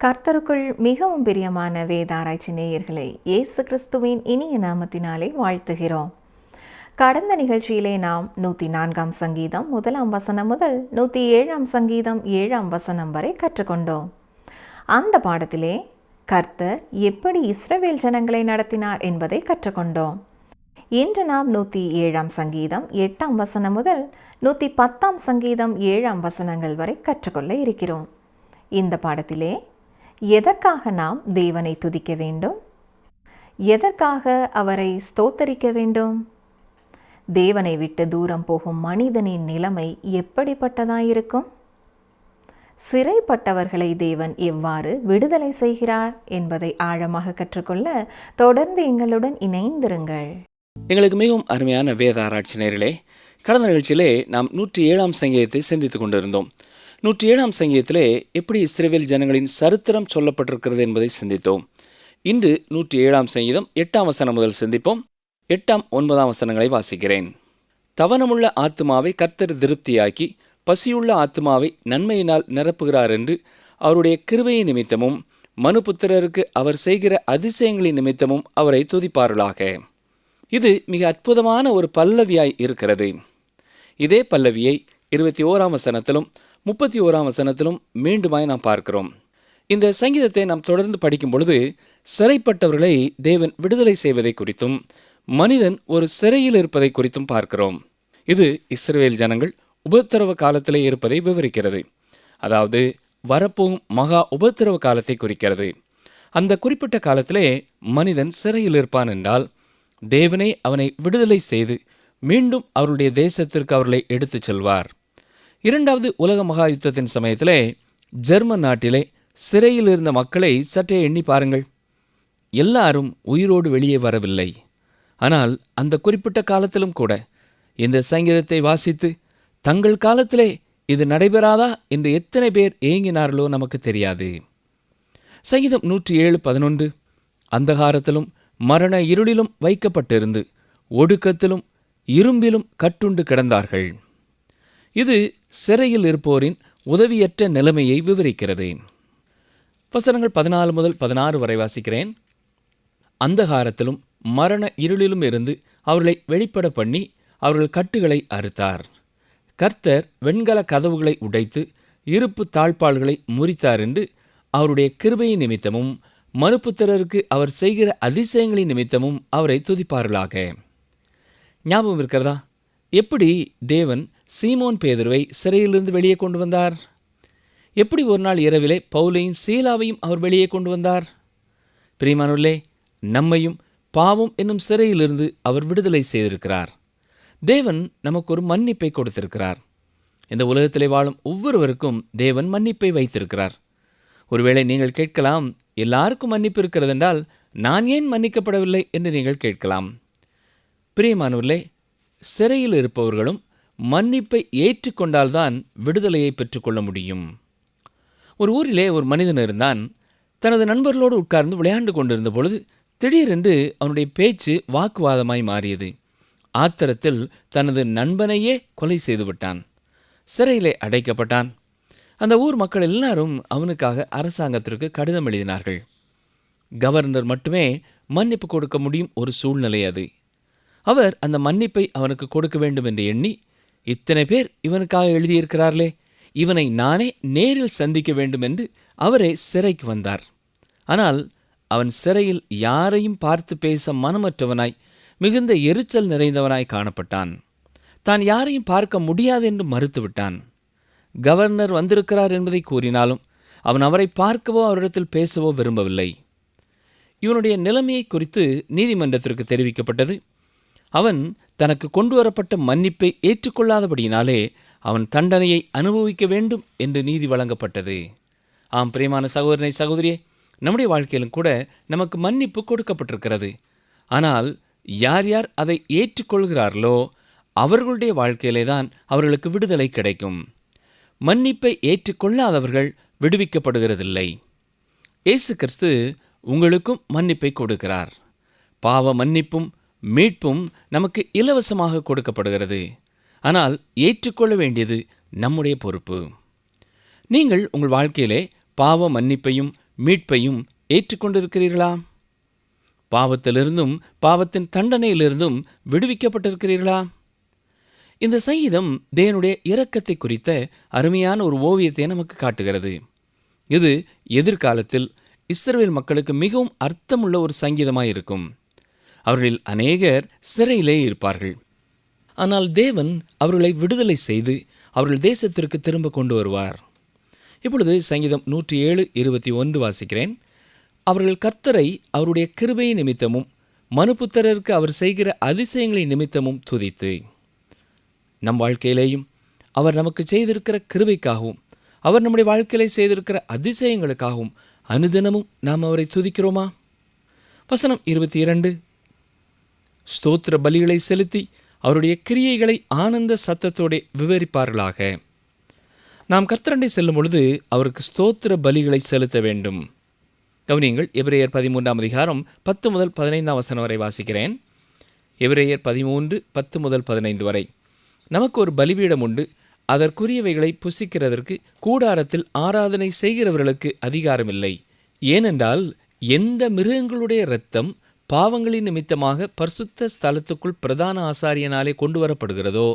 கர்த்தருக்குள் மிகவும் பிரியமான வேதாராய்ச்சி நேயர்களை இயேசு கிறிஸ்துவின் இனிய நாமத்தினாலே வாழ்த்துகிறோம். கடந்த நிகழ்ச்சியிலே நாம் 104ஆம் சங்கீதம் 1ஆம் வசனம் முதல் 107ஆம் சங்கீதம் 7ஆம் வசனம் வரை கற்றுக்கொண்டோம். அந்த பாடத்திலே கர்த்தர் எப்படி இஸ்ரவேல் ஜனங்களை நடத்தினார் என்பதை கற்றுக்கொண்டோம். இன்று நாம் 107ஆம் சங்கீதம் 8ஆம் வசனம் முதல் 110ஆம் சங்கீதம் 7ஆம் வசனங்கள் வரை கற்றுக்கொள்ள இருக்கிறோம். இந்த பாடத்திலே எதற்காக நாம் தேவனை துதிக்க வேண்டும், எதற்காக அவரை ஸ்தோத்தரிக்க வேண்டும், தேவனை விட்டு தூரம் போகும் மனிதனின் நிலைமை எப்படிப்பட்டதாயிருக்கும், சிறைப்பட்டவர்களை தேவன் எவ்வாறு விடுதலை செய்கிறார் என்பதை ஆழமாக கற்றுக்கொள்ள தொடர்ந்து எங்களுடன் இணைந்திருங்கள். எங்களுக்கு மிகவும் அருமையான வேத ஆராய்ச்சி நேயர்களே, கடந்த நிகழ்ச்சியிலே நாம் 107ஆம் சங்கீதத்தை சிந்தித்துக் கொண்டிருந்தோம். 107ஆம் சங்கீதத்திலே எப்படி இஸ்ரவேல் ஜனங்களின் சரித்திரம் சொல்லப்பட்டிருக்கிறது என்பதை சிந்தித்தோம். இன்று 107ஆம் சங்கீதம் 8ஆம் வசனம் முதல் சிந்திப்போம். 8ஆம் 9ஆம் வசனங்களை வாசிக்கிறேன். தவனமுள்ள ஆத்துமாவை கர்த்தர் திருப்தியாக்கி பசியுள்ள ஆத்துமாவை நன்மையினால் நிரப்புகிறார் என்று அவருடைய கிருபையின் நிமித்தமும் மனுபுத்திரருக்கு அவர் செய்கிற அதிசயங்களின் நிமித்தமும் அவரை துதிப்பார்களாக. இது மிக அற்புதமான ஒரு பல்லவியாய் இருக்கிறது. இதே பல்லவியை 21ஆம் வசனத்திலும் 31ஆம் வசனத்திலும் மீண்டுமாய் நாம் பார்க்கிறோம். இந்த சங்கீதத்தை நாம் தொடர்ந்து படிக்கும் பொழுது சிறைப்பட்டவர்களை தேவன் விடுதலை செய்வதை குறித்தும் மனிதன் ஒரு சிறையில் இருப்பதை குறித்தும் பார்க்கிறோம். இது இஸ்ரவேல் ஜனங்கள் உபத்திரவ காலத்திலே இருப்பதை விவரிக்கிறது. அதாவது வரப்போகும் மகா உபத்திரவ காலத்தை குறிக்கிறது. அந்த குறிப்பிட்ட காலத்திலே மனிதன் சிறையில் இருப்பான் என்றால் தேவனே அவனை விடுதலை செய்து மீண்டும் அவருடைய தேசத்திற்கு அவர்களை எடுத்துச் செல்வார். 2வது உலக மகா யுத்தத்தின் சமயத்திலே ஜெர்மன் நாட்டிலே சிறையில் இருந்த மக்களை சற்றே எண்ணி பாருங்கள். எல்லாரும் உயிரோடு வெளியே வரவில்லை. ஆனால் அந்த குறிப்பிட்ட காலத்திலும் கூட இந்த சங்கீதத்தை வாசித்து தங்கள் காலத்திலே இது நடைபெறாதா என்று எத்தனை பேர் ஏங்கினார்களோ நமக்கு தெரியாது. சங்கீதம் 107:11 அந்தகாரத்திலும் மரண இருளிலும் வைக்கப்பட்டிருந்து ஒடுக்கத்திலும் இரும்பிலும் கட்டுண்டு கிடந்தார்கள். இது சிறையில் இருப்போரின் உதவியற்ற நிலைமையை விவரிக்கிறது. வசனங்கள் 14 முதல் 16 வரை வாசிக்கிறேன். அந்தகாரத்திலும் மரண இருளிலும் இருந்து அவர்களை வெளிப்பட பண்ணி அவர்கள் கட்டுகளை அறுத்தார். கர்த்தர் வெண்கல கதவுகளை உடைத்து இருப்பு தாழ்பாள்களை முறித்தார் என்று அவருடைய கிருபையின் நிமித்தமும் மனுபுத்திரருக்கு அவர் செய்கிற அதிசயங்களின் நிமித்தமும் அவரை துதிப்பார்களாக. ஞாபகம் இருக்கிறதா? எப்படி தேவன் சீமோன் பேதுருவை சிறையிலிருந்து வெளியே கொண்டு வந்தார்? எப்படி ஒரு நாள் இரவிலே பவுலையும் சீலாவையும் அவர் வெளியே கொண்டு வந்தார்? பிரியமானவர்களே, நம்மையும் பாவம் என்னும் சிறையிலிருந்து அவர் விடுதலை செய்திருக்கிறார். தேவன் நமக்கு ஒரு மன்னிப்பை கொடுத்திருக்கிறார். இந்த உலகத்திலே வாழும் ஒவ்வொருவருக்கும் தேவன் மன்னிப்பை வைத்திருக்கிறார். ஒருவேளை நீங்கள் கேட்கலாம், எல்லாருக்கும் மன்னிப்பு இருக்கிறது என்றால் நான் ஏன் மன்னிக்கப்படவில்லை என்று நீங்கள் கேட்கலாம். பிரியமானவர்களே, சிறையில் இருப்பவர்களும் மன்னிப்பை ஏற்றுக்கொண்டால்தான் விடுதலையை பெற்றுக்கொள்ள முடியும். ஒரு ஊரிலே ஒரு மனிதன் இருந்தான். தனது நண்பர்களோடு உட்கார்ந்து விளையாண்டு கொண்டிருந்த பொழுது திடீரென்று அவனுடைய பேச்சு வாக்குவாதமாய் மாறியது. ஆத்திரத்தில் தனது நண்பனையே கொலை செய்துவிட்டான். சிறையிலே அடைக்கப்பட்டான். அந்த ஊர் மக்கள் எல்லாரும் அவனுக்காக அரசாங்கத்திற்கு கடிதம் எழுதினார்கள். கவர்னர் மட்டுமே மன்னிப்பு கொடுக்க முடியும் ஒரு சூழ்நிலை அது. அவர் அந்த மன்னிப்பை அவனுக்கு கொடுக்க வேண்டும் என்று எண்ணி, இத்தனை பேர் இவனுக்காக எழுதியிருக்கிறார்களே, இவனை நானே நேரில் சந்திக்க வேண்டும் என்று அவரே சிறைக்கு வந்தார். ஆனால் அவன் சிறையில் யாரையும் பார்த்து பேச மனமற்றவனாய் மிகுந்த எரிச்சல் நிறைந்தவனாய் காணப்பட்டான். தான் யாரையும் பார்க்க முடியாது என்று மறுத்துவிட்டான். கவர்னர் வந்திருக்கிறார் என்பதை கூறினாலும் அவன் அவரை பார்க்கவோ அவரிடத்தில் பேசவோ விரும்பவில்லை. இவனுடைய நிலைமையை குறித்து நீதிமன்றத்திற்கு தெரிவிக்கப்பட்டது. அவன் தனக்கு கொண்டு வரப்பட்ட மன்னிப்பை ஏற்றுக்கொள்ளாதபடியினாலே அவன் தண்டனையை அனுபவிக்க வேண்டும் என்று நீதி வழங்கப்பட்டது. ஆம் பிரியமான சகோதரனை சகோதரியே, நம்முடைய வாழ்க்கையிலும் கூட நமக்கு மன்னிப்பு கொடுக்கப்பட்டிருக்கிறது. ஆனால் யார் யார் அதை ஏற்றுக்கொள்கிறார்களோ அவர்களுடைய வாழ்க்கையிலே தான் அவர்களுக்கு விடுதலை கிடைக்கும். மன்னிப்பை ஏற்றுக்கொள்ளாதவர்கள் விடுவிக்கப்படுகிறதில்லை. இயேசு கிறிஸ்து உங்களுக்கும் மன்னிப்பை கொடுக்கிறார். பாவ மன்னிப்பும் மீட்பும் நமக்கு இலவசமாக கொடுக்கப்படுகிறது. ஆனால் ஏற்றுக்கொள்ள வேண்டியது நம்முடைய பொறுப்பு. நீங்கள் உங்கள் வாழ்க்கையிலே பாவ மன்னிப்பையும் மீட்பையும் ஏற்றுக்கொண்டிருக்கிறீர்களா? பாவத்திலிருந்தும் பாவத்தின் தண்டனையிலிருந்தும் விடுவிக்கப்பட்டிருக்கிறீர்களா? இந்த சங்கீதம் தேவனுடைய இரக்கத்தை குறித்த அருமையான ஒரு ஓவியத்தை நமக்கு காட்டுகிறது. இது எதிர்காலத்தில் இஸ்ரவேல் மக்களுக்கு மிகவும் அர்த்தமுள்ள ஒரு சங்கீதமாய் இருக்கும். அவர்களில் அநேகர் சிறையிலே இருப்பார்கள். ஆனால் தேவன் அவர்களை விடுதலை செய்து அவர்கள் தேசத்திற்கு திரும்ப கொண்டு வருவார். இப்பொழுது சங்கீதம் 107:21 வாசிக்கிறேன். அவர்கள் கர்த்தரை அவருடைய கிருபை நிமித்தமும் மனுபுத்திரருக்கு அவர் செய்கிற அதிசயங்களின் நிமித்தமும் துதித்து. நம் வாழ்க்கையிலேயும் அவர் நமக்கு செய்திருக்கிற கிருபைக்காகவும் அவர் நம்முடைய வாழ்க்கையிலே செய்திருக்கிற அதிசயங்களுக்காகவும் அனுதினமும் நாம் அவரை துதிக்கிறோமா? வசனம் 22, ஸ்தோத்திர பலிகளை செலுத்தி அவருடைய கிரியைகளை ஆனந்த சத்தத்தோடு விவரிப்பார்களாக. நாம் கர்த்தரண்டை செல்லும் பொழுது அவருக்கு ஸ்தோத்திர பலிகளை செலுத்த வேண்டும். கவனியங்கள், எபிரேயர் 13 முதல் 15 வரை வாசிக்கிறேன். எபிரேயர் 13 15 வரை. நமக்கு ஒரு பலிபீடம் உண்டு, அதற்குரியவைகளை புசிக்கிறதற்கு கூடாரத்தில் ஆராதனை செய்கிறவர்களுக்கு அதிகாரமில்லை. ஏனென்றால் எந்த மிருகங்களுடைய இரத்தம் பாவங்களின் நிமித்தமாக பரிசுத்த ஸ்தலத்துக்குள் பிரதான ஆசாரியனாலே கொண்டு வரப்படுகிறதோ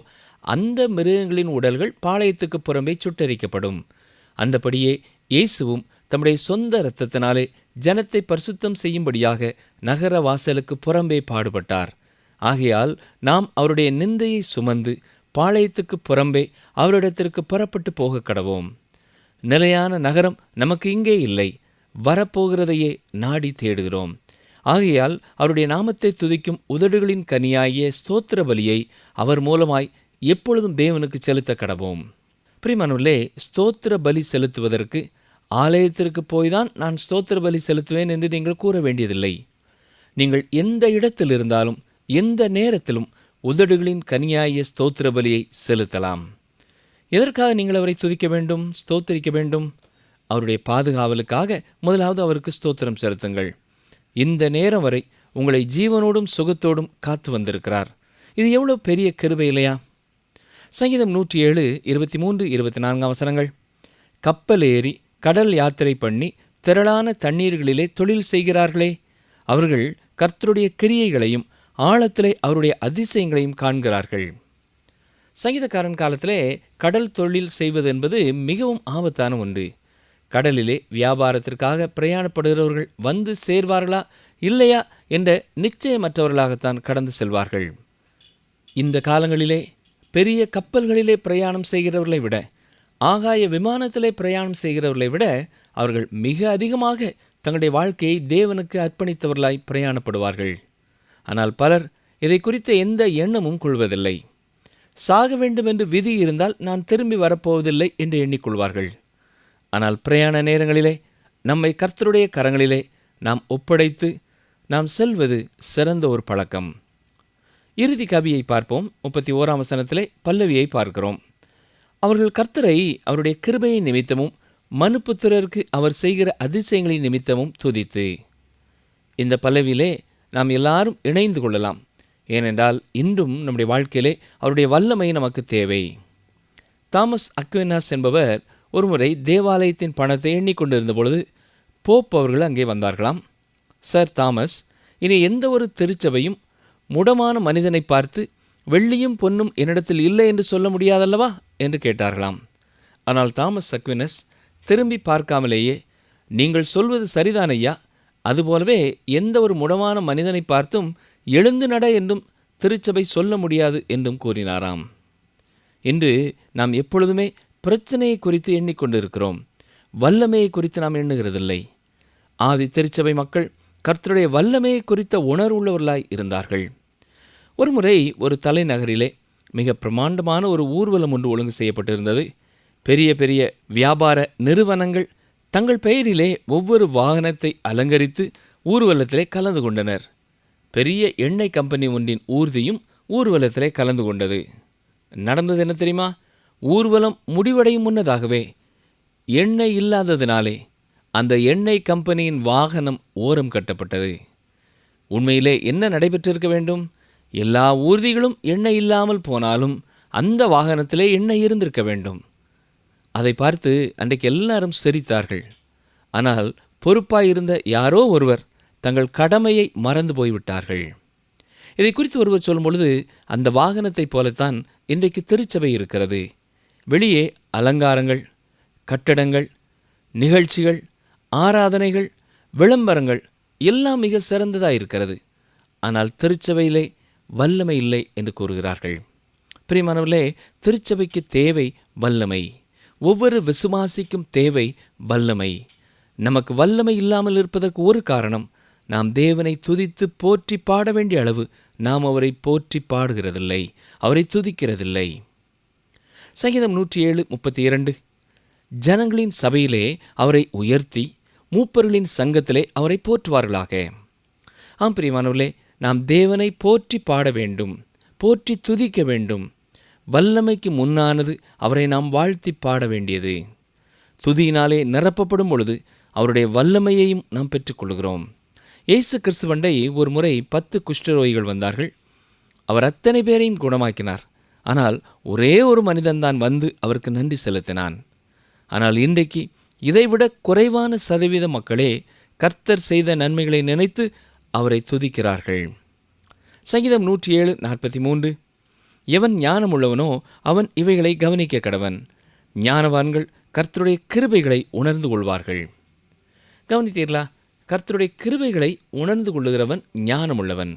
அந்த மிருகங்களின் உடல்கள் பாளையத்துக்கு புறம்பே சுட்டரிக்கப்படும். அந்தபடியே இயேசுவும் தம்முடைய சொந்த இரத்தத்தினாலே ஜனத்தை பரிசுத்தம் செய்யும்படியாக நகர வாசலுக்கு புறம்பே பாடுபட்டார். ஆகையால் நாம் அவருடைய நிந்தையை சுமந்து பாளையத்துக்கு புறம்பே அவரிடத்திற்கு புறப்பட்டு போக கடவோம். நிலையான நகரம் நமக்கு இங்கே இல்லை, வரப்போகிறதையே நாடி தேடுகிறோம். ஆகையால் அவருடைய நாமத்தை துதிக்கும் உதடுகளின் கனியாகிய ஸ்தோத்திர பலியை அவர் மூலமாய் எப்பொழுதும் தேவனுக்கு செலுத்த கடவோம். பிரியமானவர்களே, ஸ்தோத்திர பலி செலுத்துவதற்கு ஆலயத்திற்கு போய்தான் நான் ஸ்தோத்திர பலி செலுத்துவேன் என்று நீங்கள் கூற வேண்டியதில்லை. நீங்கள் எந்த இடத்தில் இருந்தாலும் எந்த நேரத்திலும் உதடுகளின் கனியாகிய ஸ்தோத்திர பலியை செலுத்தலாம். எதற்காக நீங்கள் அவரை துதிக்க வேண்டும், ஸ்தோத்திரிக்க வேண்டும்? அவருடைய பாதுகாவலுக்காக முதலாவது அவருக்கு ஸ்தோத்திரம் செலுத்துங்கள். இந்த நேரம் வரை உங்களை ஜீவனோடும் சுகத்தோடும் காத்து வந்திருக்கிறார். இது எவ்வளவு பெரிய கிருபை இல்லையா? சங்கீதம் 107:23-24 கப்பல் ஏறி கடல் யாத்திரை பண்ணி திரளான தண்ணீர்களிலே தொழில் செய்கிறார்களே, அவர்கள் கர்த்தருடைய கிரியைகளையும் ஆழத்திலே அவருடைய அதிசயங்களையும் காண்கிறார்கள். சங்கீதக்காரன் காலத்திலே கடல் தொழில் செய்வது என்பது மிகவும் ஆபத்தான ஒன்று. கடலிலே வியாபாரத்திற்காக பிரயாணப்படுகிறவர்கள் வந்து சேர்வார்களா இல்லையா என்ற நிச்சயமற்றவர்களாகத்தான் கடந்து செல்வார்கள். இந்த காலங்களிலே பெரிய கப்பல்களிலே பிரயாணம் செய்கிறவர்களை விட, ஆகாய விமானத்திலே பிரயாணம் செய்கிறவர்களை விட அவர்கள் மிக அதிகமாக தங்களுடைய வாழ்க்கையை தேவனுக்கு அர்ப்பணித்தவர்களாய் பிரயாணப்படுவார்கள். ஆனால் பலர் இதை குறித்த எந்த எண்ணமும் கொள்வதில்லை. சாக வேண்டும் என்று விதி இருந்தால் நான் திரும்பி வரப்போவதில்லை என்று எண்ணிக்கொள்வார்கள். ஆனால் பிரயாண நேரங்களிலே நம்மை கர்த்தருடைய கரங்களிலே நாம் ஒப்படைத்து நாம் செல்வது சிறந்த ஒரு பழக்கம். இறுதி கவியை பார்ப்போம். 31 பல்லவியை பார்க்கிறோம். அவர்கள் கர்த்தரை அவருடைய கிருபையின் நிமித்தமும் மனுபுத்திரருக்கு அவர் செய்கிற அதிசயங்களின் நிமித்தமும் துதித்து. இந்த பல்லவியிலே நாம் எல்லாரும் இணைந்து கொள்ளலாம். ஏனென்றால் இன்றும் நம்முடைய வாழ்க்கையிலே அவருடைய வல்லமை நமக்கு தேவை. தாமஸ் அக்வினாஸ் என்பவர் ஒருமுறை தேவாலயத்தின் பணத்தை எண்ணிக்கொண்டிருந்த பொழுது போப் அவர்கள் அங்கே வந்தார்களாம். சர் தாமஸ், இனி எந்த ஒரு திருச்சபையும் முடமான மனிதனை பார்த்து வெள்ளியும் பொன்னும் என்னிடத்தில் இல்லை என்று சொல்ல முடியாதல்லவா என்று கேட்டார்களாம். ஆனால் தாமஸ் அக்வினஸ் திரும்பி பார்க்காமலேயே, நீங்கள் சொல்வது சரிதான் ஐயா, அதுபோலவே எந்த ஒரு முடமான மனிதனை பார்த்தும் எழுந்து நட என்றும் திருச்சபை சொல்ல முடியாது என்றும் கூறினாராம். இன்று நாம் எப்பொழுதுமே பிரச்சனையை குறித்து எண்ணிக்கொண்டிருக்கிறோம், வல்லமையை குறித்து நாம் எண்ணுகிறதில்லை. ஆதி திருச்சபை மக்கள் கர்த்தருடைய வல்லமையை குறித்த உணர்வுள்ளவர்களாய் இருந்தார்கள். ஒருமுறை ஒரு தலைநகரிலே மிக பிரமாண்டமான ஒரு ஊர்வலம் ஒன்று ஒழுங்கு செய்யப்பட்டிருந்தது. பெரிய பெரிய வியாபார நிறுவனங்கள் தங்கள் பெயரிலே ஒவ்வொரு வாகனத்தை அலங்கரித்து ஊர்வலத்திலே கலந்து கொண்டனர். பெரிய எண்ணெய் கம்பெனி ஒன்றின் ஊர்தியும் ஊர்வலத்திலே கலந்து கொண்டது. நடந்தது என்ன தெரியுமா? ஊர்வலம் முடிவடையும் முன்னதாகவே எண்ணெய் இல்லாததினாலே அந்த எண்ணெய் கம்பெனியின் வாகனம் ஓரம் கட்டப்பட்டது. உண்மையிலே என்ன நடைபெற்றிருக்க வேண்டும்? எல்லா ஊர்திகளும் எண்ணெய் இல்லாமல் போனாலும் அந்த வாகனத்திலே எண்ணெய் இருந்திருக்க வேண்டும். அதை பார்த்து அன்றைக்கு எல்லாரும் சிரித்தார்கள். ஆனால் பொறுப்பாயிருந்த யாரோ ஒருவர் தங்கள் கடமையை மறந்து போய்விட்டார்கள். இதை குறித்து ஒருவர் சொல்லும் பொழுது, அந்த வாகனத்தைப் போலத்தான் இன்றைக்கு திருச்சபை இருக்கிறது. வெளியே அலங்காரங்கள், கட்டடங்கள், நிகழ்ச்சிகள், ஆராதனைகள், விளம்பரங்கள் எல்லாம் மிக சிறந்ததாக இருக்கிறது. ஆனால் திருச்சபையிலே வல்லமை இல்லை என்று கூறுகிறார்கள். பிரியமானவர்களே, திருச்சபைக்கு தேவை வல்லமை. ஒவ்வொரு விசுவாசிக்கும் தேவை வல்லமை. நமக்கு வல்லமை இல்லாமல் இருப்பதற்கு ஒரு காரணம், நாம் தேவனை துதித்து போற்றி பாட வேண்டிய அளவு நாம் அவரை போற்றி பாடுகிறதில்லை, அவரை துதிக்கிறதில்லை. சங்கீதம் 107:32, ஜனங்களின் சபையிலே அவரை உயர்த்தி மூப்பர்களின் சங்கத்திலே அவரை போற்றுவார்களாக. ஆம் பிரியமானவர்களே, நாம் தேவனை போற்றி பாட வேண்டும், போற்றி துதிக்க வேண்டும். வல்லமைக்கு முன்னானது அவரை நாம் வாழ்த்தி பாட வேண்டியது. துதியினாலே நிரப்பப்படும் பொழுது அவருடைய வல்லமையையும் நாம் பெற்றுக்கொள்கிறோம். இயேசு கிறிஸ்துவண்டை ஒரு முறை 10 குஷ்டரோகிகள் வந்தார்கள். அவர் அத்தனை பேரையும் குணமாக்கினார். ஆனால் ஒரே ஒரு மனிதன்தான் வந்து அவருக்கு நன்றி செலுத்தினான். ஆனால் இன்றைக்கு இதைவிட குறைவான சதவீத மக்களே கர்த்தர் செய்த நன்மைகளை நினைத்து அவரை துதிக்கிறார்கள். சங்கீதம் 107:43, எவன் ஞானமுள்ளவனோ அவன் இவைகளை கவனிக்க கடவன். ஞானவான்கள் கர்த்தருடைய கிருபைகளை உணர்ந்து கொள்வார்கள். கவனித்தீர்களா? கர்த்தருடைய கிருபைகளை உணர்ந்து கொள்ளுகிறவன் ஞானமுள்ளவன்.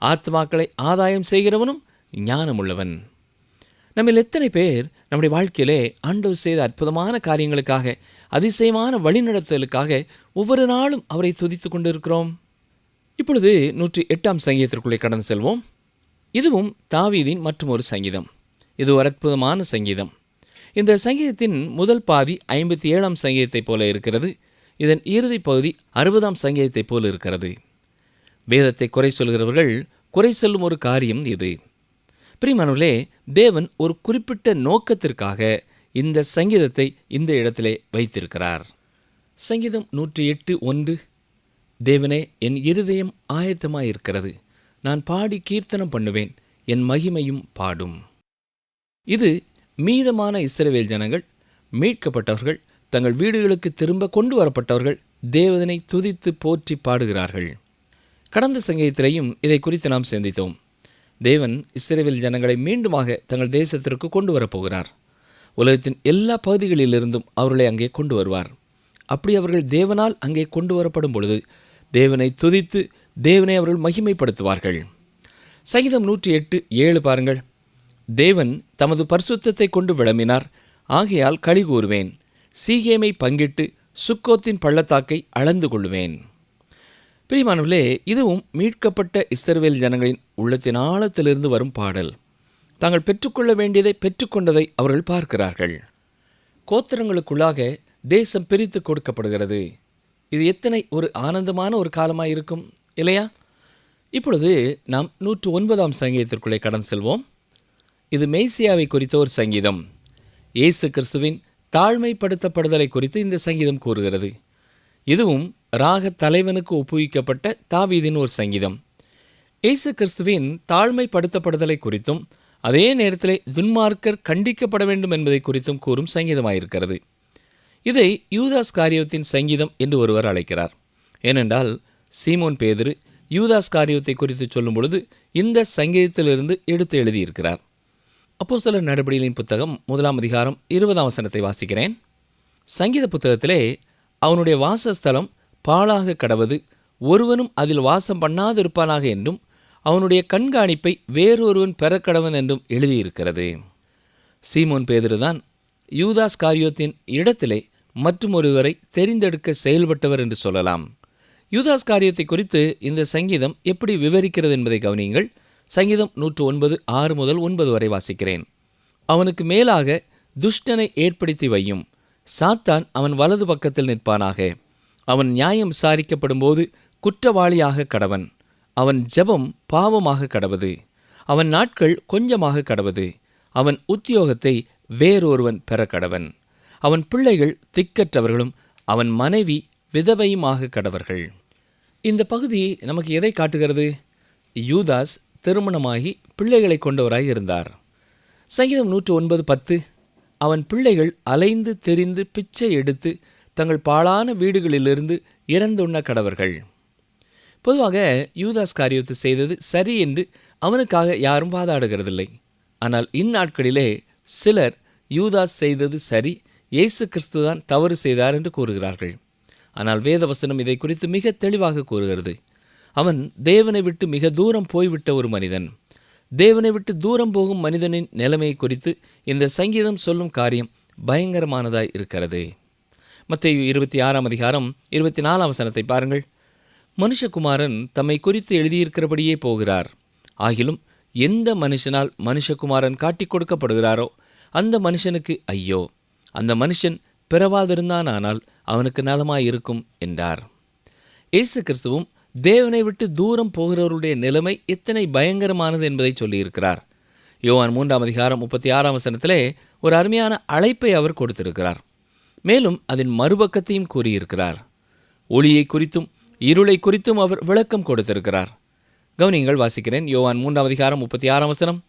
ஆத்மாக்களை ஆதாயம் செய்கிறவனும் ஞானமுள்ளவன். நம்மில் எத்தனை பேர் நம்முடைய வாழ்க்கையிலே ஆண்டவர் செய்த அற்புதமான காரியங்களுக்காக, அதிசயமான வழிநடத்தலுக்காக ஒவ்வொரு நாளும் அவரை துதித்து கொண்டிருக்கிறோம்? இப்பொழுது 108ஆம் சங்கீதத்திற்குள்ளே கடந்து செல்வோம். இதுவும் தாவீதின் மற்றும் ஒரு சங்கீதம். இது ஒரு அற்புதமான சங்கீதம். இந்த சங்கீதத்தின் முதல் பாதி 57ஆம் சங்கீதத்தைப் போல இருக்கிறது. இதன் இறுதி பகுதி 60ஆம் சங்கீதத்தைப் போல இருக்கிறது. வேதத்தை குறை சொல்கிறவர்கள் குறை சொல்லும் ஒரு காரியம் இது. பிரியமானவர்களே, தேவன் ஒரு குறிப்பிட்ட நோக்கத்திற்காக இந்த சங்கீதத்தை இந்த இடத்திலே வைத்திருக்கிறார். சங்கீதம் 108:1, தேவனே, என் இருதயம் ஆயத்தமாயிருக்கிறது, நான் பாடி கீர்த்தனம் பண்ணுவேன், என் மகிமையும் பாடும். இது மீதமான இஸ்ரவேல் ஜனங்கள், மீட்கப்பட்டவர்கள், தங்கள் வீடுகளுக்கு திரும்ப கொண்டு வரப்பட்டவர்கள் தேவனை துதித்து போற்றி பாடுகிறார்கள். கடந்த சங்கீதத்திலேயும் இதை குறித்து நாம் சிந்தித்தோம். தேவன் இஸ்ரவேல் ஜனங்களை மீண்டுமாக தங்கள் தேசத்திற்கு கொண்டு வரப்போகிறார். உலகத்தின் எல்லா பகுதிகளிலிருந்தும் அவர்களை அங்கே கொண்டு வருவார். அப்படி அவர்கள் தேவனால் அங்கே கொண்டு வரப்படும் பொழுது தேவனை துதித்து தேவனை அவர்கள் மகிமைப்படுத்துவார்கள். சங்கீதம் 108:7 பாருங்கள். தேவன் தமது பரிசுத்தத்தை கொண்டு விளம்பினார், ஆகையால் களி கூறுவேன், சீகேமை பங்கிட்டு சுக்கோத்தின் பள்ளத்தாக்கை அளந்து கொள்ளுவேன். பிரியமானவர்களே, இதுவும் மீட்கப்பட்ட இஸ்ரவேல் ஜனங்களின் உள்ளத்தின் ஆழத்திலிருந்து வரும் பாடல். தாங்கள் பெற்றுக்கொள்ள வேண்டியதை பெற்றுக்கொண்டதை அவர்கள் பார்க்கிறார்கள். கோத்திரங்களுக்குள்ளாக தேசம் பிரித்து கொடுக்கப்படுகிறது. இது எத்தனை ஒரு ஆனந்தமான ஒரு காலமாக இருக்கும் இல்லையா? இப்பொழுது நாம் 109ஆம் சங்கீதத்திற்குள்ளே கடந்து செல்வோம். இது மேசியாவை குறித்த ஒரு சங்கீதம். இயேசு கிறிஸ்துவின் தாழ்மைப்படுத்தப்படுதலை குறித்து இந்த சங்கீதம் கூறுகிறது. இதுவும் ராக தலைவனுக்கு ஒப்புவிக்கப்பட்ட தாவீதின் ஒரு சங்கீதம். இயேசு கிறிஸ்துவின் தாழ்மைப்படுத்தப்படுதலை குறித்தும் அதே நேரத்திலே துன்மார்க்கர் கண்டிக்கப்பட வேண்டும் என்பதை குறித்தும் கூறும் சங்கீதமாயிருக்கிறது. இதை யூதாஸ் காரியத்தின் சங்கீதம் என்று ஒருவர் அழைக்கிறார். ஏனென்றால் சீமோன் பேதுரு யூதாஸ் காரியத்தை குறித்து சொல்லும் பொழுது இந்த சங்கீதத்திலிருந்து எடுத்து எழுதியிருக்கிறார். அப்போஸ்தலர் நடபடிகளின் புத்தகம் 1ஆம் அதிகாரம் 20ஆம் வசனத்தை வாசிக்கிறேன். சங்கீத புத்தகத்திலே அவனுடைய வாசஸ்தலம் பாழாக கடவது, ஒருவனும் அதில் வாசம் பண்ணாதிருப்பானாக என்றும் அவனுடைய கண்காணிப்பை வேறொருவன் பெறக்கடவன் என்றும் எழுதியிருக்கிறது. சீமோன் பேதுருதான் யூதாஸ் காரியோத்தின் இடத்திலே மற்றும் ஒருவரை தெரிந்தெடுக்க செயல்பட்டவர் என்று சொல்லலாம். யூதாஸ் காரியத்தை குறித்து இந்த சங்கீதம் எப்படி விவரிக்கிறது என்பதை கவனியுங்கள். சங்கீதம் 109:6 முதல் 9 வரை வாசிக்கிறேன். அவனுக்கு மேலாக துஷ்டனை ஏற்படுத்தி வையும், சாத்தான் அவன் வலது பக்கத்தில் நிற்பானாக. அவன் நியாயம் விசாரிக்கப்படும் போது குற்றவாளியாக கடவன். அவன் ஜெபம் பாவமாக கடவது. அவன் நாட்கள் கொஞ்சமாக கடவது. அவன் உத்தியோகத்தை வேறொருவன் பெற கடவன். அவன் பிள்ளைகள் திக்கற்றவர்களும் அவன் மனைவி விதவையுமாக கடவர்கள். இந்த பகுதி நமக்கு எதை காட்டுகிறது? யூதாஸ் திருமணமாகி பிள்ளைகளை கொண்டவராய் இருந்தார். சங்கீதம் 109:10, அவன் பிள்ளைகள் அலைந்து திரிந்து பிச்சை எடுத்து தங்கள் பாழான வீடுகளிலிருந்து இறந்துண்ண கடவர்கள். பொதுவாக யூதாஸ் காரியத்தை செய்தது சரி என்று அவனுக்காக யாரும் வாதாடுகிறதில்லை. ஆனால் இந்நாட்களிலே சிலர் யூதாஸ் செய்தது சரி, இயேசு கிறிஸ்துதான் தவறு செய்தார் என்று கூறுகிறார்கள். ஆனால் வேதவசனம் இதை குறித்து மிக தெளிவாக கூறுகிறது. அவன் தேவனை விட்டு மிக தூரம் போய்விட்ட ஒரு மனிதன். தேவனை விட்டு தூரம் போகும் மனிதனின் நிலைமை குறித்து இந்த சங்கீதம் சொல்லும் காரியம் பயங்கரமானதாய் இருக்கிறது. மத்தேயு 26 24 பாருங்கள். மனுஷகுமாரன் தம்மை குறித்து எழுதியிருக்கிறபடியே போகிறார். ஆகிலும் எந்த மனுஷனால் மனுஷகுமாரன் காட்டிக் கொடுக்கப்படுகிறாரோ அந்த மனுஷனுக்கு ஐயோ, அந்த மனுஷன் பிறவாதிருந்தானால் அவனுக்கு நலமாயிருக்கும் என்றார். இயேசு கிறிஸ்துவும் தேவனை விட்டு தூரம் போகிறவருடைய நிலைமை எத்தனை பயங்கரமானது என்பதை சொல்லியிருக்கிறார். யோவான் 3:36 ஒரு அருமையான அழைப்பை அவர் கொடுத்திருக்கிறார். மேலும் அதன் மறுபக்கத்தையும் கூறியிருக்கிறார். ஒளியை குறித்தும் இருளை குறித்தும் அவர் விளக்கம் கொடுத்திருக்கிறார். கவனியங்கள், வாசிக்கிறேன். யோவான் 3:36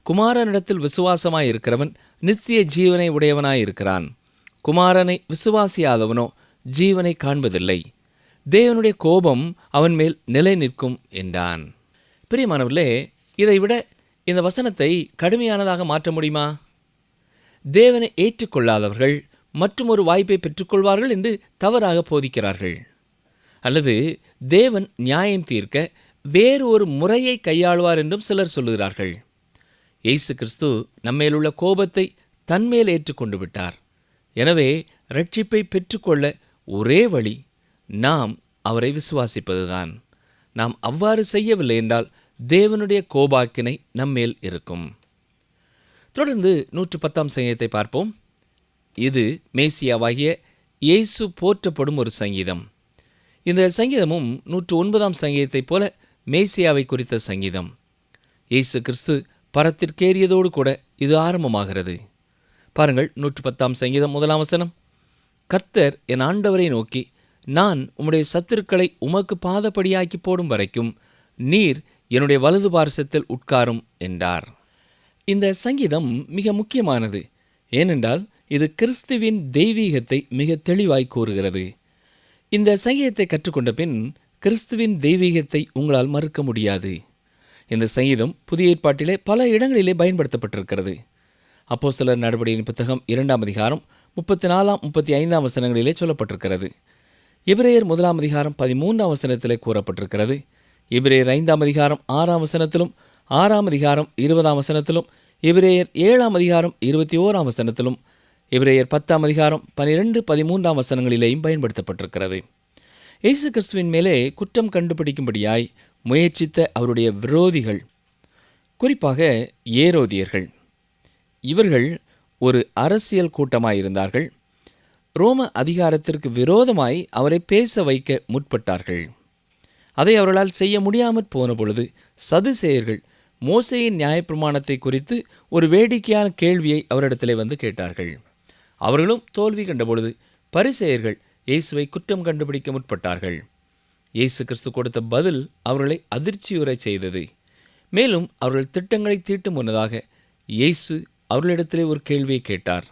குமாரனிடத்தில் விசுவாசமாயிருக்கிறவன் நித்திய ஜீவனை உடையவனாயிருக்கிறான். குமாரனை விசுவாசியாதவனோ ஜீவனை காண்பதில்லை. தேவனுடைய கோபம் அவன் மேல் நிலை நிற்கும் என்றான். பிரியமானவர்களே, இதைவிட இந்த வசனத்தை கடுமையானதாக மாற்ற முடியுமா? தேவனை ஏற்றுக்கொள்ளாதவர்கள் மற்றும் ஒரு வாய்ப்பை பெற்றுக்கொள்வார்கள் என்று தவறாக போதிக்கிறார்கள். அல்லது தேவன் நியாயம் தீர்க்க வேறு ஒரு முறையை கையாளுவார் என்றும் சிலர் சொல்லுகிறார்கள். இயேசு கிறிஸ்து நம்மேலுள்ள கோபத்தை தன்மேல் ஏற்றுக்கொண்டு விட்டார். எனவே இரட்சிப்பை பெற்றுக்கொள்ள ஒரே வழி நாம் அவரை விசுவாசிப்பதுதான். நாம் அவ்வாறு செய்யவில்லை என்றால் தேவனுடைய கோபாக்கினை நம்மேல் இருக்கும். தொடர்ந்து 110 சங்கீதத்தை பார்ப்போம். இது மேசியாவாகிய இயேசு போற்றப்படும் ஒரு சங்கீதம். இந்த சங்கீதமும் 109 சங்கீதத்தைப் போல மேசியாவை குறித்த சங்கீதம். இயேசு கிறிஸ்து பரத்திற்கேறியதோடு கூட இது ஆரம்பமாகிறது. பாருங்கள், 110 சங்கீதம் 1 கர்த்தர் என் ஆண்டவரை நோக்கி, நான் உம்முடைய சத்துருக்களை உமக்கு பாதப்படியாக்கி போடும் வரைக்கும் நீர் என்னுடைய வலது பார்சத்தில் உட்காரும் என்றார். இந்த சங்கீதம் மிக முக்கியமானது. ஏனென்றால் இது கிறிஸ்துவின் தெய்வீகத்தை மிக தெளிவாய் கூறுகிறது. இந்த சங்கீதத்தை கற்றுக்கொண்ட பின் கிறிஸ்துவின் தெய்வீகத்தை உங்களால் மறுக்க முடியாது. இந்த சங்கீதம் புதிய ஏற்பாட்டிலே பல இடங்களிலே பயன்படுத்தப்பட்டிருக்கிறது. அப்போஸ்தலர் நடபடியின் புத்தகம் 2 34-35 வசனங்களிலே சொல்லப்பட்டிருக்கிறது. எபிரேயர் 1 13 கூறப்பட்டிருக்கிறது. எபிரேயர் 5 6 6 20 எபிரேயர் 7 21 எபிரேயர் 10 12-13 வசனங்களிலேயும் பயன்படுத்தப்பட்டிருக்கிறது. இயேசு கிறிஸ்துவின் மேலே குற்றம் கண்டுபிடிக்கும்படியாய் முயற்சித்த அவருடைய விரோதிகள், குறிப்பாக ஏரோதியர்கள், இவர்கள் ஒரு அரசியல் கூட்டமாயிருந்தார்கள். ரோம அதிகாரத்திற்கு விரோதமாய் அவரை பேச வைக்க முற்பட்டார்கள். அதை அவர்களால் செய்ய முடியாமற் போன பொழுது சதுசேயர்கள் மோசேயின் நியாயப்பிரமாணத்தை குறித்து ஒரு வேடிக்கையான கேள்வியை அவரிடத்திலே வந்து கேட்டார்கள். அவர்களும் தோல்வி கண்டபொழுது பரிசேயர்கள் இயேசுவை குற்றம் கண்டுபிடிக்க முற்பட்டார்கள். இயேசு கிறிஸ்து கொடுத்த பதில் அவர்களை அதிர்ச்சியுறச் செய்தது. மேலும் அவர்கள் திட்டங்களை தீட்டும் முன்னதாக இயேசு அவர்களிடத்திலே ஒரு கேள்வியை கேட்டார்.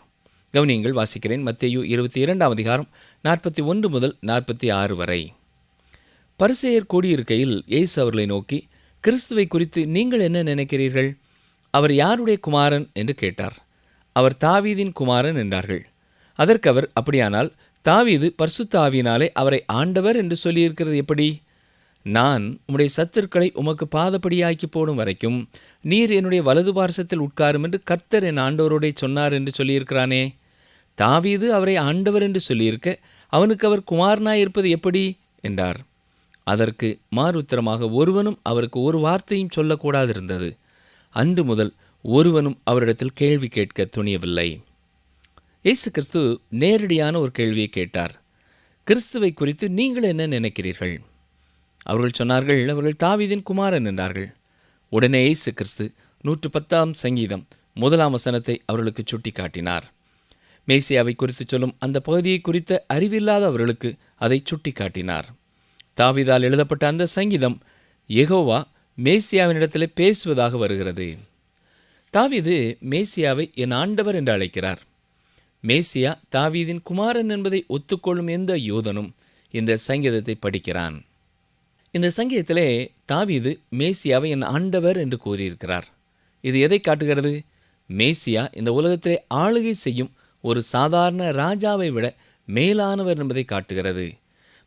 கவனியங்கள், வாசிக்கிறேன். மத்தேயு 22 41 46 வரை. பரிசேயர் கூடியிருக்கையில் இயேசு அவர்களை நோக்கி, கிறிஸ்துவை குறித்து நீங்கள் என்ன நினைக்கிறீர்கள்? அவர் யாருடைய குமாரன் என்று கேட்டார். அவர் தாவீதின் குமாரன் என்றார்கள். அதற்கு அவர், அப்படியானால் தாவீது பரிசுத்த ஆவியினாலே அவரை ஆண்டவர் என்று சொல்லியிருக்கிறது எப்படி? நான் உம்முடைய சத்துருக்களை உமக்கு பாதப்படியாக்கி போடும் வரைக்கும் நீர் என்னுடைய வலது பார்சத்தில் உட்காரும் என்று கர்த்தர் என் ஆண்டவரோடே சொன்னார் என்று சொல்லியிருக்கிறானே. தாவீது அவரை ஆண்டவர் என்று சொல்லியிருக்க அவனுக்கு அவர் குமாரனாயிருப்பது எப்படி என்றார். அதற்கு மாறுத்தரமாக ஒருவனும் அவருக்கு ஒரு வார்த்தையும் சொல்லக்கூடாதிருந்தது. அன்று முதல் ஒருவனும் அவரிடத்தில் கேள்வி கேட்க துணியவில்லை. இயேசு கிறிஸ்து நேரடியான ஒரு கேள்வியை கேட்டார். கிறிஸ்துவை குறித்து நீங்கள் என்ன நினைக்கிறீர்கள்? அவர்கள் சொன்னார்கள், அவர்கள் தாவீதின் குமாரன் என்றார்கள். உடனே இயேசு கிறிஸ்து 110 சங்கீதம் 1 அவர்களுக்கு சுட்டி காட்டினார். மேசியாவை குறித்து சொல்லும் அந்த பகுதியை குறித்த அறிவில்லாத அவர்களுக்கு அதை சுட்டி காட்டினார். தாவீதால் எழுதப்பட்ட அந்த சங்கீதம் யெகோவா மேசியாவினிடத்தில் பேசுவதாக வருகிறது. தாவீது மேசியாவை என் ஆண்டவர் என்று அழைக்கிறார். மேசியா தாவீதின் குமாரன் என்பதை ஒத்துக்கொள்ளும் எந்த யூதனும் இந்த சங்கீதத்தை படிக்கிறான். இந்த சங்கீதத்திலே தாவீது மேசியாவை என் ஆண்டவர் என்று கூறியிருக்கிறார். இது எதை காட்டுகிறது? மேசியா இந்த உலகத்திலே ஆளுகை செய்யும் ஒரு சாதாரண ராஜாவை விட மேலானவர் என்பதை காட்டுகிறது.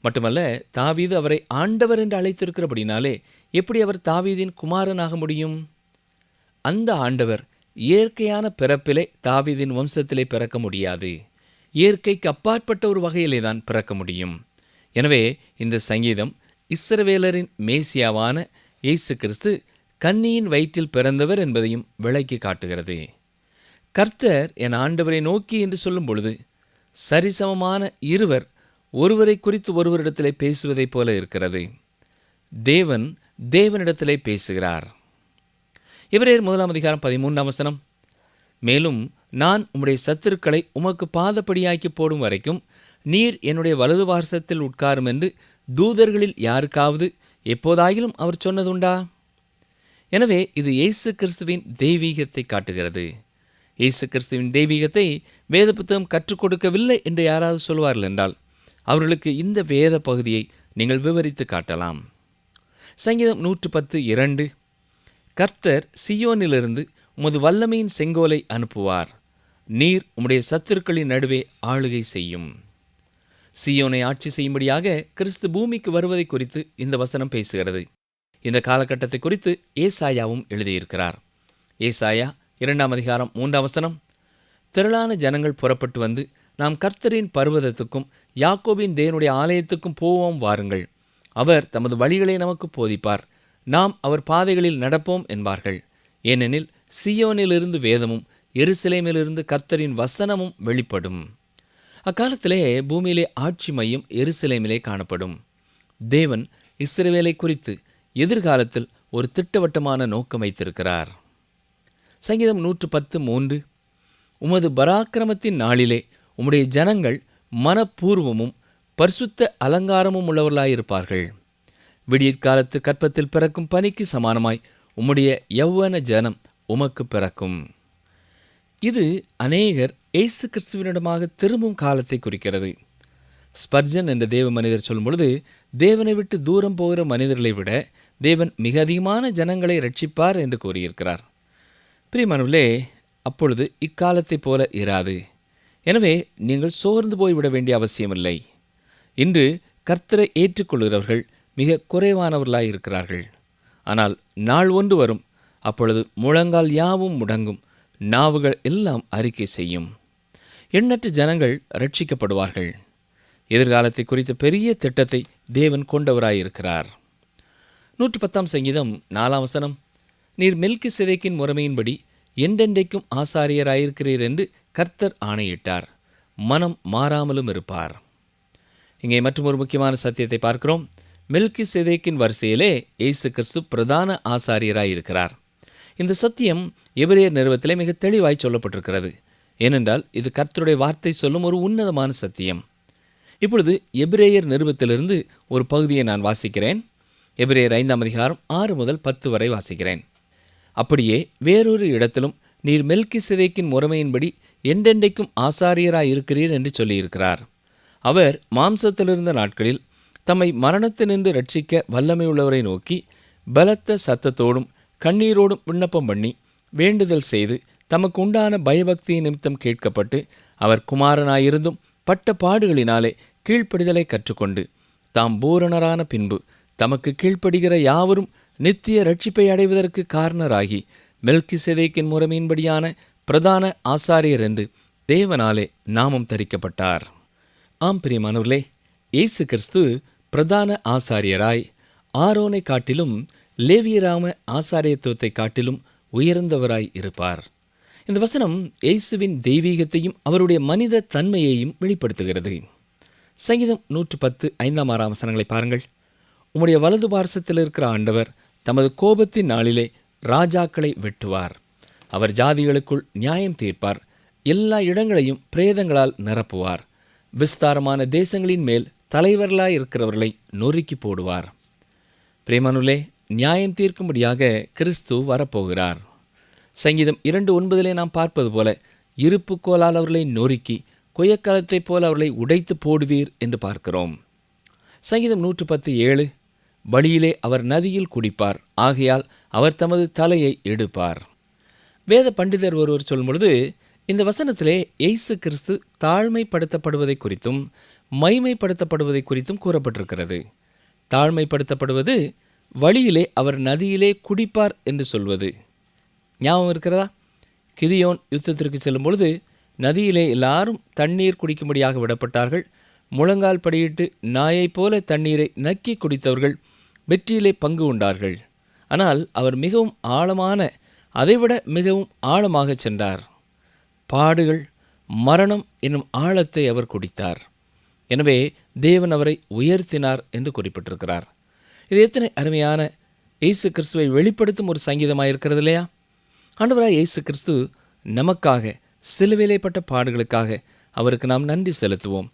மட்டுமல்ல, தாவீது அவரை ஆண்டவர் என்று அழைத்திருக்கிறபடினாலே எப்படி அவர் தாவீதின் குமாரனாக முடியும்? அந்த ஆண்டவர் இயற்கையான பிறப்பிலே தாவீதின் வம்சத்திலே பிறக்க முடியாது. இயற்கைக்கு அப்பாற்பட்ட ஒரு வகையிலே தான் பிறக்க முடியும். எனவே இந்த சங்கீதம் இஸ்ரவேலரின் மேசியாவான இயேசு கிறிஸ்து கன்னியின் வயிற்றில் பிறந்தவர் என்பதையும் விளக்கி காட்டுகிறது. கர்த்தர் என் ஆண்டவரை நோக்கி என்று சொல்லும் பொழுது சரிசமமான இருவர் ஒருவரை குறித்து ஒருவரிடத்திலே பேசுவதைப் போல இருக்கிறது. தேவன் தேவனிடத்திலே பேசுகிறார். எபிரேயர் 1:13 மேலும் நான் உம்முடைய சத்துருக்களை உமக்கு பாதப்படியாக்கி போடும் வரைக்கும் நீர் என்னுடைய வலது பார்சத்தில் உட்காரும் என்று தூதர்களில் யாருக்காவது எப்போதாயிலும் அவர் சொன்னதுண்டா? எனவே இது இயேசு கிறிஸ்துவின் தெய்வீகத்தை காட்டுகிறது. இயேசு கிறிஸ்துவின் தெய்வீகத்தை வேத புத்தகம் கற்றுக் கொடுக்கவில்லை என்று யாராவது சொல்வார்கள் என்றால் அவர்களுக்கு இந்த வேத பகுதியை நீங்கள் விவரித்து காட்டலாம். சங்கீதம் 110:2 கர்த்தர் சீயோனிலிருந்து உமது வல்லமையின் செங்கோலை அனுப்புவார், நீர் உம்முடைய சத்துருக்களின் நடுவே ஆளுகை செய்யும். சீயோனை ஆட்சி செய்யும்படியாக கிறிஸ்து பூமிக்கு வருவதை குறித்து இந்த வசனம் பேசுகிறது. இந்த காலகட்டத்தை குறித்து ஏசாயாவும் எழுதியிருக்கிறார். ஏசாயா 2:3 திரளான ஜனங்கள் புறப்பட்டு வந்து நாம் கர்த்தரின் பர்வதத்துக்கும் யாக்கோபின் தேவனுடைய ஆலயத்துக்கும் போவோம் வாருங்கள். அவர் தமது வழிகளை நமக்கு போதிப்பார், நாம் அவர் பாதைகளில் நடப்போம் என்பார்கள். ஏனெனில் சீயோனிலிருந்து வேதமும் எருசலேமிலிருந்து கர்த்தரின் வசனமும் வெளிப்படும். அக்காலத்திலே பூமியிலே ஆட்சி மையம் எருசலேமிலே காணப்படும். தேவன் இஸ்ரவேலை குறித்து எதிர்காலத்தில் ஒரு திட்டவட்டமான நோக்கம் வைத்திருக்கிறார். சங்கீதம் 110:3 உமது பராக்கிரமத்தின் நாளிலே உம்முடைய ஜனங்கள் மனப்பூர்வமும் பரிசுத்த அலங்காரமும் உள்ளவர்களாயிருப்பார்கள். விடியற்காலத்து கற்பத்தில் பிறக்கும் பனிக்கு சமானமாய் உம்முடைய யௌவன ஜனம் உமக்கு பிறக்கும். இது அநேகர் இயேசு கிறிஸ்துவினிடமாக திரும்பும் காலத்தை குறிக்கிறது. ஸ்பர்ஜன் என்ற தேவ மனிதர் சொல்லும் பொழுது, தேவனை விட்டு தூரம் போகிற மனிதர்களை விட தேவன் மிக அதிகமான ஜனங்களை ரட்சிப்பார் என்று கூறியிருக்கிறார். பிரியமானவர்களே, அப்பொழுது இக்காலத்தைப் போல இராது. எனவே நீங்கள் சோர்ந்து போய்விட வேண்டிய அவசியமில்லை. இன்று கர்த்தரை ஏற்றுக்கொள்கிறவர்கள் மிக குறைவானவர்களாய் இருக்கிறார்கள். ஆனால் நாள் ஒன்று வரும், அப்பொழுது முழங்கால் யாவும் முடங்கும், நாவுகள் எல்லாம் அறிக்கை செய்யும். எண்ணற்ற ஜனங்கள் ரட்சிக்கப்படுவார்கள். எதிர்காலத்தை குறித்த பெரிய திட்டத்தை தேவன் கொண்டவராயிருக்கிறார். 110 சங்கீதம் 4 நீர் மெல்கிசேதேக்கின் முறைமையின்படி என்றென்றைக்கும் ஆசாரியராயிருக்கிறீர் என்று கர்த்தர் ஆணையிட்டார், மனம் மாறாமலும் இருப்பார். இங்கே மற்றொரு முக்கியமான சத்தியத்தை பார்க்கிறோம். மெல்கிசேதேக்கின் வரிசையிலே இயேசு கிறிஸ்து பிரதான ஆசாரியராயிருக்கிறார். இந்த சத்தியம் எபிரேயர் நிறுவத்திலே மிக தெளிவாய் சொல்லப்பட்டிருக்கிறது. ஏனென்றால் இது கர்த்தருடைய வார்த்தை சொல்லும் ஒரு உன்னதமான சத்தியம். இப்பொழுது எபிரேயர் நிருபத்திலிருந்து ஒரு பகுதியை நான் வாசிக்கிறேன். எபிரேயர் 5:6-10 வரை வாசிக்கிறேன். அப்படியே வேறொரு இடத்திலும் நீர் மெல்கிசேதேக்கின் முறைமையின்படி என்றென்றைக்கும் ஆசாரியராயிருக்கிறீர் என்று சொல்லியிருக்கிறார். அவர் மாம்சத்திலிருந்த நாட்களில் தம்மை மரணத்தினின்று ரட்சிக்க வல்லமையுள்ளவரை நோக்கி பலத்த சத்தத்தோடும் கண்ணீரோடும் விண்ணப்பம் பண்ணி வேண்டுதல் செய்து தமக்கு உண்டான பயபக்தியின் நிமித்தம் கேட்கப்பட்டு அவர் குமாரனாயிருந்தும் பட்ட பாடுகளினாலே கீழ்ப்படிதலை கற்றுக்கொண்டு தாம் பூரணரான பின்பு தமக்கு கீழ்ப்படுகிற யாவரும் நித்திய ரட்சிப்பை அடைவதற்கு காரணராகி மெல்கிசேதேக்கின் முறைமையின்படியான பிரதான ஆசாரியர் என்று தேவனாலே நாமம் தரிக்கப்பட்டார். ஆம் பிரியமானவர்களே, இயேசு கிறிஸ்து பிரதான ஆசாரியராய் ஆரோனை காட்டிலும் லேவியராம ஆசாரியத்துவத்தை காட்டிலும் உயர்ந்தவராய் இருப்பார். இந்த வசனம் இயேசுவின் தெய்வீகத்தையும் அவருடைய மனித தன்மையையும் வெளிப்படுத்துகிறது. சங்கீதம் 110:5 பாருங்கள். உம்முடைய வலது பார்சத்தில் இருக்கிற ஆண்டவர் தமது கோபத்தின் நாளிலே ராஜாக்களை வெட்டுவார். அவர் ஜாதிகளுக்குள் நியாயம் தீர்ப்பார். எல்லா இடங்களையும் பிரேதங்களால் நிரப்புவார். விஸ்தாரமான தேசங்களின் மேல் தலைவர்களாய் இருக்கிறவர்களை நொறுக்கி போடுவார். பிரேமானுலே, நியாயம் தீர்க்கும்படியாக கிறிஸ்து வரப்போகிறார். சங்கீதம் 2:9 நாம் பார்ப்பது போல இருப்புக்கோலால் அவர்களை நொறுக்கி கொய்யக்காலத்தைப் போல அவர்களை உடைத்து போடுவீர் என்று பார்க்கிறோம். சங்கீதம் 110:7, வழியிலே அவர் நதியில் குடிப்பார், ஆகையால் அவர் தமது தலையை எடுப்பார். வேத பண்டிதர் ஒருவர் சொல்லும் பொழுது இந்த வசனத்திலே இயேசு கிறிஸ்து தாழ்மைப்படுத்தப்படுவதை குறித்தும் மைமைப்படுத்தப்படுவதை குறித்தும் கூறப்பட்டிருக்கிறது. தாழ்மைப்படுத்தப்படுவது வழியிலே அவர் நதியிலே குடிப்பார் என்று சொல்வது. ஞாபகம் இருக்கிறதா? கிதியோன் யுத்தத்திற்கு செல்லும் பொழுது நதியிலே எல்லாரும் தண்ணீர் குடிக்கும்படியாக விடப்பட்டார்கள். முழங்கால் படியிட்டு நாயைப் போல தண்ணீரை நக்கி குடித்தவர்கள் வெற்றியிலே பங்கு உண்டார்கள். ஆனால் அவர் மிகவும் ஆழமான, அதைவிட மிகவும் ஆழமாக சென்றார். பாடுகள், மரணம் என்னும் ஆழத்தை அவர் குடித்தார். எனவே தேவன் அவரை உயர்த்தினார் என்று குறிப்பிட்டிருக்கிறார். இது எத்தனை அருமையான இயேசு கிறிஸ்துவை வெளிப்படுத்தும் ஒரு சங்கீதமாக இருக்கிறது இல்லையா? ஆண்டவராய் இயேசு கிறிஸ்து நமக்காக சிலுவையிலேப்பட்ட பாடுகளுக்காக அவருக்கு நாம் நன்றி செலுத்துவோம்.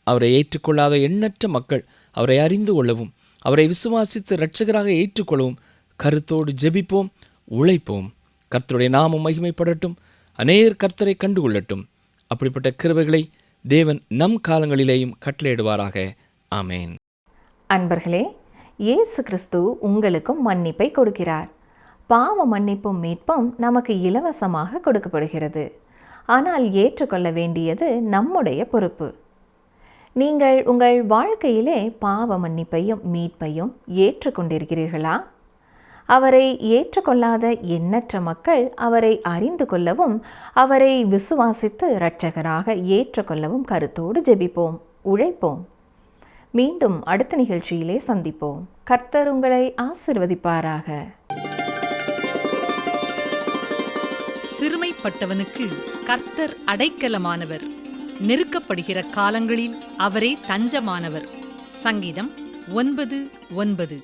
அவரை ஏற்றுக்கொள்ளாத எண்ணற்ற மக்கள் அவரை அறிந்து கொள்ளவும், அவரை விசுவாசித்து இரட்சகராக ஏற்றுக்கொள்ளவும் கருத்தோடு ஜெபிப்போம், உழைப்போம். கர்த்தருடைய நாமம் மகிமைப்படட்டும், அநேகர் கர்த்தரை கண்டுகொள்ளட்டும். அப்படிப்பட்ட கிருபைகளை தேவன் நம் காலங்களிலேயும் கட்டளையிடுவாராக. ஆமேன். அன்பர்களே, இயேசு கிறிஸ்து உங்களுக்கும் மன்னிப்பை கொடுக்கிறார். பாவ மன்னிப்பும் மீட்பும் நமக்கு இலவசமாக கொடுக்கப்படுகிறது. ஆனால் ஏற்றுக்கொள்ள வேண்டியது நம்முடைய பொறுப்பு. நீங்கள் உங்கள் வாழ்க்கையிலே பாவ மன்னிப்பையும் மீட்பையும் ஏற்றுக்கொண்டிருக்கிறீர்களா? அவரை ஏற்றுக்கொள்ளாத எண்ணற்ற மக்கள் அவரை அறிந்து கொள்ளவும், அவரை விசுவாசித்து இரட்சகராக ஏற்றுக்கொள்ளவும் கருத்தோடு ஜெபிப்போம், உழைப்போம். மீண்டும் அடுத்த நிகழ்ச்சியிலே சந்திப்போம். கர்த்தர் உங்களை ஆசீர்வதிப்பாராக. சிறுமைப்பட்டவனுக்கு கர்த்தர் அடைக்கலமானவர், நெருக்கப்படுகிற காலங்களில் அவரே தஞ்சமானவர். சங்கீதம் 9:9.